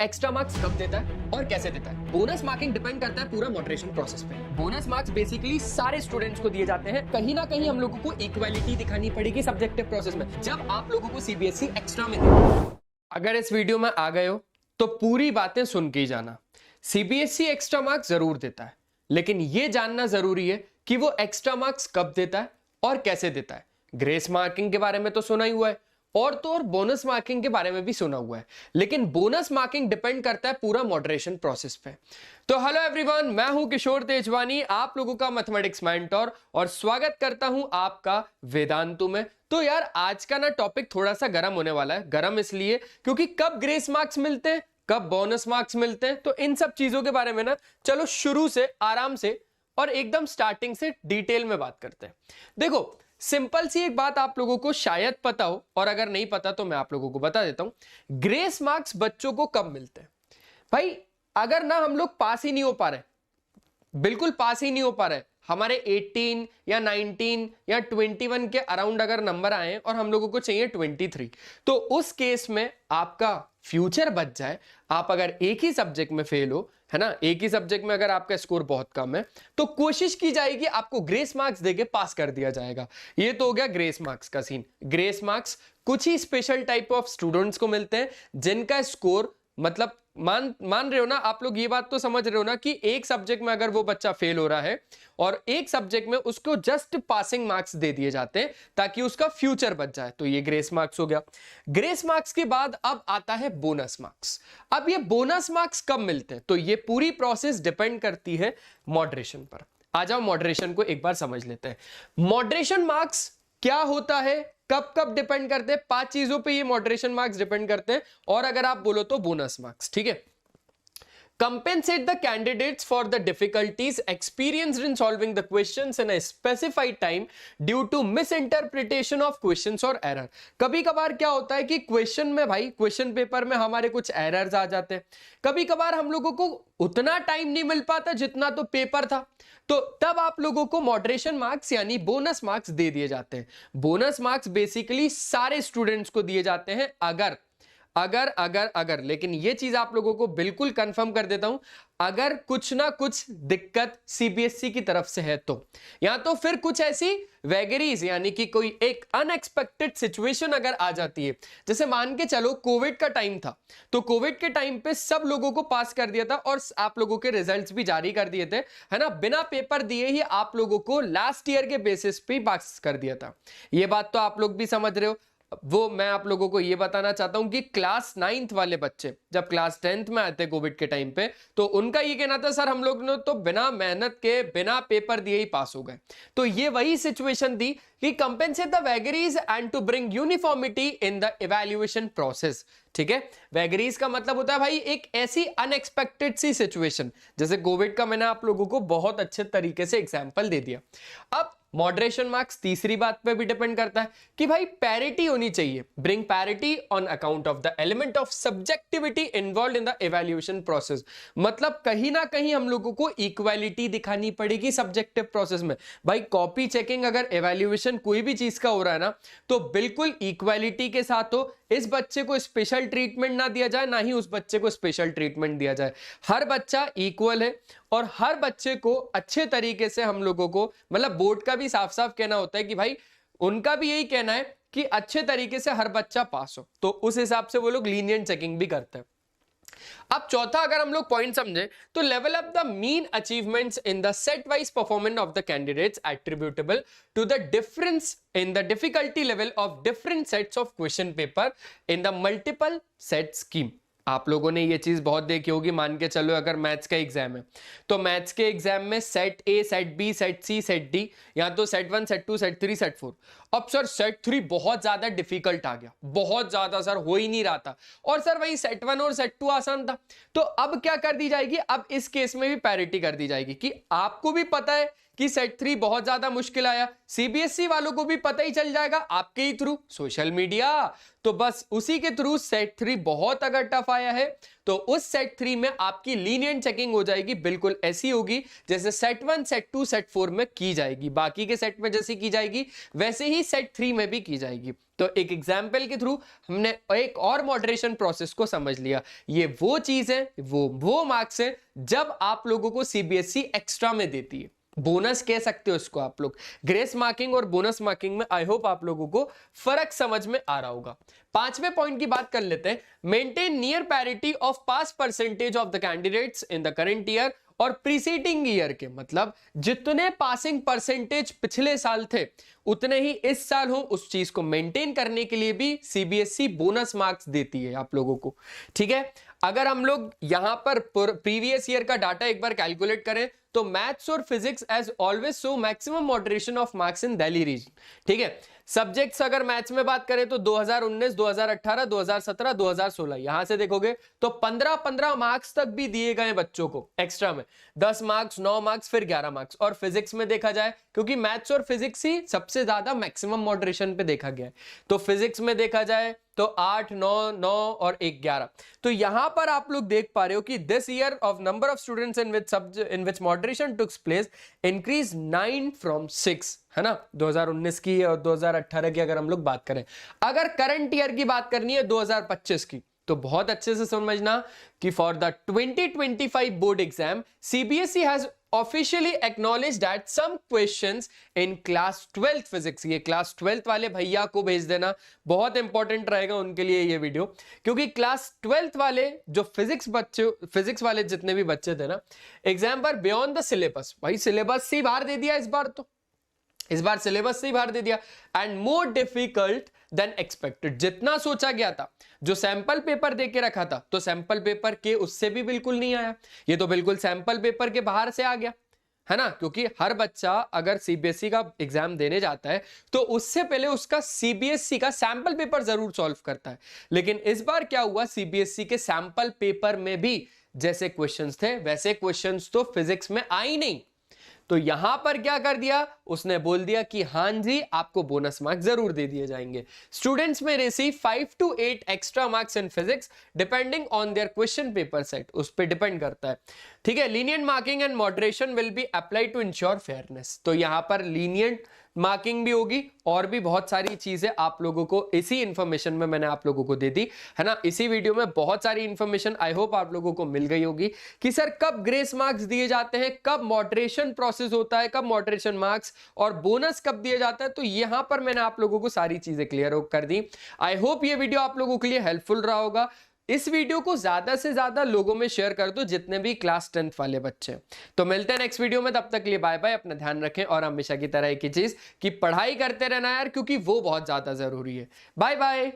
Extra marks कब देता है और कैसे देता है? बोनस मार्किंग डिपेंड करता है पूरा मॉडरेशन प्रोसेस पे। बोनस मार्क्स बेसिकली सारे स्टूडेंट्स को दिए जाते हैं। कहीं ना कहीं हम लोगों को इक्वालिटी दिखानी पड़ेगी सब्जेक्टिव प्रोसेस में जब आप लोगों को सीबीएसई एक्स्ट्रा में देगा। अगर इस वीडियो में आ गए हो तो पूरी बातें सुन के ही जाना। सीबीएसई एक्स्ट्रा मार्क्स जरूर देता है, लेकिन यह जानना जरूरी है कि वो एक्स्ट्रा मार्क्स कब देता है और कैसे देता है। ग्रेस मार्किंग के बारे में तो सुना ही हुआ है और तो और बोनस मार्किंग के बारे में भी सुना हुआ है, लेकिन बोनस मार्किंग डिपेंड करता है पूरा मॉडरेशन प्रोसेस पे। तो हेलो एवरीवन, मैं हूं किशोर तेजवानी, आप लोगों का मैथमेटिक्स मेंटर, और स्वागत करता हूं आपका वेदांतु में। तो यार आज का ना टॉपिक थोड़ा सा गर्म होने वाला है। गर्म इसलिए क्योंकि कब ग्रेस मार्क्स मिलते हैं, कब बोनस मार्क्स मिलते हैं, तो इन सब चीजों के बारे में ना चलो शुरू से आराम से और एकदम स्टार्टिंग से डिटेल में बात करते हैं। देखो, सिंपल सी एक बात आप लोगों को शायद पता हो, और अगर नहीं पता तो मैं आप लोगों को बता देता हूं। ग्रेस मार्क्स बच्चों को कब मिलते हैं? भाई अगर ना हम लोग पास ही नहीं हो पा रहे, बिल्कुल पास ही नहीं हो पा रहे, हमारे 18 या 19 या 21 के अराउंड अगर नंबर आए और हम लोगों को चाहिए 23, तो उस केस में आपका फ्यूचर बच जाए। आप अगर एक ही सब्जेक्ट में फेल हो, है ना, एक ही सब्जेक्ट में अगर आपका स्कोर बहुत कम है, तो कोशिश की जाएगी आपको ग्रेस मार्क्स देके पास कर दिया जाएगा। ये तो हो गया ग्रेस मार्क्स का सीन। ग्रेस मार्क्स कुछ ही स्पेशल टाइप ऑफ स्टूडेंट्स को मिलते हैं जिनका स्कोर, मतलब मान रहे हो ना आप लोग, ये बात तो समझ रहे हो ना कि एक सब्जेक्ट में अगर वो बच्चा फेल हो रहा है और एक सब्जेक्ट में उसको जस्ट पासिंग मार्क्स दे दिए जाते हैं ताकि उसका फ्यूचर बच जाए, तो ये ग्रेस मार्क्स हो गया। ग्रेस मार्क्स के बाद अब आता है बोनस मार्क्स। अब ये बोनस मार्क्स कब मिलते हैं, तो ये पूरी प्रोसेस डिपेंड करती है मॉडरेशन पर। आ जाओ मॉडरेशन को एक बार समझ लेते हैं। मॉडरेशन मार्क्स क्या होता है, कब कब डिपेंड करते हैं? 5 चीजों पे ये मॉडरेशन मार्क्स डिपेंड करते हैं, और अगर आप बोलो तो बोनस मार्क्स। ठीक है। Compensate the candidates for the difficulties experienced in solving the questions in a specified time due to misinterpretation of questions or error। कभी कभार क्या होता है कि क्वेश्चन में, भाई क्वेश्चन पेपर में हमारे कुछ एरर्स आ जाते हैं, कभी कभार हम लोगों को उतना टाइम नहीं मिल पाता जितना तो पेपर था, तो तब आप लोगों को मॉडरेशन मार्क्स यानी बोनस मार्क्स दे दिए जाते हैं। बोनस मार्क्स बेसिकली सारे स्टूडेंट्स को दिए जाते हैं अगर लेकिन ये चीज आप लोगों को बिल्कुल कंफर्म कर देता हूं, अगर कुछ ना कुछ दिक्कत सीबीएसई की तरफ से है तो, या तो फिर कुछ ऐसी वैगरीज यानी कि कोई एक अनएक्सपेक्टेड सिचुएशन अगर आ जाती है, जैसे मान के चलो कोविड का टाइम था, तो कोविड के टाइम पे सब लोगों को पास कर दिया था और आप लोगों के रिजल्ट्स भी जारी कर दिए थे, है ना, बिना पेपर दिए ही आप लोगों को लास्ट ईयर के बेसिस पे पास कर दिया था। ये बात तो आप लोग भी समझ रहे हो। वो मैं आप लोगों को ये बताना चाहता हूं कि क्लास 9th वाले बच्चे जब क्लास 10th में आए थे कोविड के टाइम पे, तो उनका ये कहना था सर हम लोग ने तो बिना मेहनत के बिना पेपर दिए ही पास हो गए। तो ये वही सिचुएशन थी कि compensate the vagaries and to bring uniformity in the evaluation process. ठीक है, वैगरीज का मतलब होता है भाई एक ऐसी अनएक्सपेक्टेड सी सिचुएशन, जैसे कोविड का मैंने आप लोगों को बहुत अच्छे तरीके से एग्जांपल दे दिया। अब मॉडरेशन मार्क्स तीसरी बात पे भी डिपेंड करता है कि भाई पैरिटी होनी चाहिए। Bring parity on account of the element of subjectivity involved in the evaluation process. मतलब कहीं ना कहीं हम लोगों को इक्वालिटी दिखानी पड़ेगी सब्जेक्टिव प्रोसेस में। भाई कॉपी चेकिंग अगर इवैल्यूएशन कोई भी चीज का हो रहा है ना, तो बिल्कुल इक्वालिटी के साथ हो। इस बच्चे को स्पेशल ट्रीटमेंट ना दिया जाए, ना ही उस बच्चे को स्पेशल ट्रीटमेंट दिया जाए। हर बच्चा इक्वल है और हर बच्चे को अच्छे तरीके से हम लोगों को, मतलब बोर्ड का भी साफ साफ कहना होता है कि भाई उनका भी यही कहना है कि अच्छे तरीके से हर बच्चा पास हो, तो उस हिसाब से वो लोग लीनियंट चेकिंग भी करते हैं। अब चौथा अगर हम लोग पॉइंट समझे तो level up the mean achievements in the set wise performance of the candidates attributable to the difference in the difficulty level of different sets of question paper in the multiple set scheme। आप लोगों ने ये चीज बहुत देखी होगी। मान के चलो अगर मैथ्स का एग्जाम है, तो मैथ्स के एग्जाम में set A, set B, set C, set D, या तो सेट 1, सेट 2, सेट 3, सेट 4। अब सर सेट 3 बहुत ज्यादा डिफिकल्ट आ गया, बहुत ज्यादा सर हो ही नहीं रहा था, और सर वही सेट 1 और सेट 2 आसान था। तो अब क्या कर दी जाएगी, अब इस केस में भी पैरिटी कर दी जाएगी कि आपको भी पता है कि सेट 3 बहुत ज्यादा मुश्किल आया, सीबीएसई वालों को भी पता ही चल जाएगा आपके ही थ्रू, सोशल मीडिया, तो बस उसी के थ्रू सेट 3 बहुत अगर टफ आया है तो उस सेट 3 में आपकी लीनियंट चेकिंग हो जाएगी, बिल्कुल ऐसी होगी जैसे सेट 1, सेट 2, सेट 4 में की जाएगी, बाकी के सेट में जैसी की जाएगी वैसे ही सेट 3 में भी की जाएगी। तो एक एग्जाम्पल के थ्रू हमने एक और मॉडरेशन प्रोसेस को समझ लिया। ये वो चीज है, वो मार्क्स है जब आप लोगों को सीबीएसई एक्स्ट्रा में देती है, बोनस कह सकते हो इसको आप लोग। ग्रेस मार्किंग और बोनस मार्किंग में आई होप आप लोगों को फर्क समझ में आ रहा होगा। पांचवें पॉइंट की बात कर लेते हैं, maintain near parity of pass percentage of the candidates in the current year और प्रीसीडिंग ईयर के, मतलब जितने पासिंग परसेंटेज पिछले साल थे उतने ही इस साल हो, उस चीज को मेंटेन करने के लिए भी सीबीएसई बोनस मार्क्स देती है आप लोगों को। ठीक है, अगर हम लोग यहां पर प्रीवियस ईयर का डाटा एक बार कैलकुलेट करें तो मैथ्स और physics as always show maximum moderation of marks in Delhi region. ठीक है, सब्जेक्ट्स अगर मैथ्स में बात करें तो 2019, 2018, 2017, 2016 यहां से देखोगे तो 15-15 मार्क्स तक भी दिए गए बच्चों को एक्स्ट्रा में, 10 मार्क्स, 9 मार्क्स, फिर 11 मार्क्स। और फिजिक्स में देखा जाए, क्योंकि मैथ्स और फिजिक्स ही सबसे ज्यादा मैक्सिमम मॉडरेशन पे देखा गया है, तो फिजिक्स में देखा जाए तो 8, 9, 9 और 1, 11। तो यहां पर आप लोग देख पा रहे हो कि this year of number of students in which moderation takes place increase 9 from 6, है ना, 2019 की और 2018 की अगर हम लोग बात करें। अगर करंट ईयर की बात करनी है 2025 की, तो बहुत अच्छे से समझना कि for the 2025 board exam CBSE has officially acknowledged that some questions in class 12th physics, ये क्लास 12th वाले भैया को भेज देना, बहुत इंपॉर्टेंट रहेगा उनके लिए ये वीडियो, क्योंकि क्लास 12th वाले जो फिजिक्स वाले जितने भी बच्चे थे ना, एग्जाम पर बियॉन्ड द सिलेबस, भाई सिलेबस से ही बाहर दे दिया इस बार सिलेबस से ही बाहर दे दिया, and more difficult then expected, जितना सोचा गया था, जो सैंपल पेपर देके रखा था तो सैंपल पेपर के उससे भी बिल्कुल नहीं आया, ये तो बिल्कुल सैंपल पेपर के बाहर से आ गया, है ना, क्योंकि हर बच्चा अगर सीबीएसई का एग्जाम देने जाता है तो उससे पहले उसका सीबीएसई का सैंपल पेपर जरूर सॉल्व करता है। लेकिन इस बार क्या हुआ, सीबीएसई के सैंपल पेपर में भी जैसे क्वेश्चंस थे वैसे क्वेश्चंस तो फिजिक्स में आई नहीं, तो यहां पर क्या कर दिया, उसने बोल दिया कि हां जी आपको बोनस मार्क्स जरूर दे दिए जाएंगे। स्टूडेंट्स में receive 5 to 8 extra marks in physics depending on their question paper set, उस पर डिपेंड करता है। ठीक है, lenient marking and moderation will be applied to ensure fairness, तो यहां पर लीनियंट मार्किंग भी होगी और भी बहुत सारी चीजें आप लोगों को इसी इंफॉर्मेशन में मैंने आप लोगों को दे दी, है ना। इसी वीडियो में बहुत सारी इंफॉर्मेशन आई होप आप लोगों को मिल गई होगी कि सर कब ग्रेस मार्क्स दिए जाते हैं, कब मॉडरेशन प्रोसेस होता है, कब मॉडरेशन मार्क्स और बोनस कब दिया जाता है। तो यहां पर मैंने आप लोगों को सारी चीजें क्लियर कर दी। आई होप ये वीडियो आप लोगों के लिए हेल्पफुल रहा होगा। इस वीडियो को ज्यादा से ज्यादा लोगों में शेयर कर दो जितने भी क्लास 10th वाले बच्चे। तो मिलते हैं नेक्स्ट वीडियो में, तब तक के लिए बाय बाय, अपना ध्यान रखें और हमेशा की तरह एक ही चीज कि पढ़ाई करते रहना यार, क्योंकि वो बहुत ज्यादा जरूरी है। Bye bye.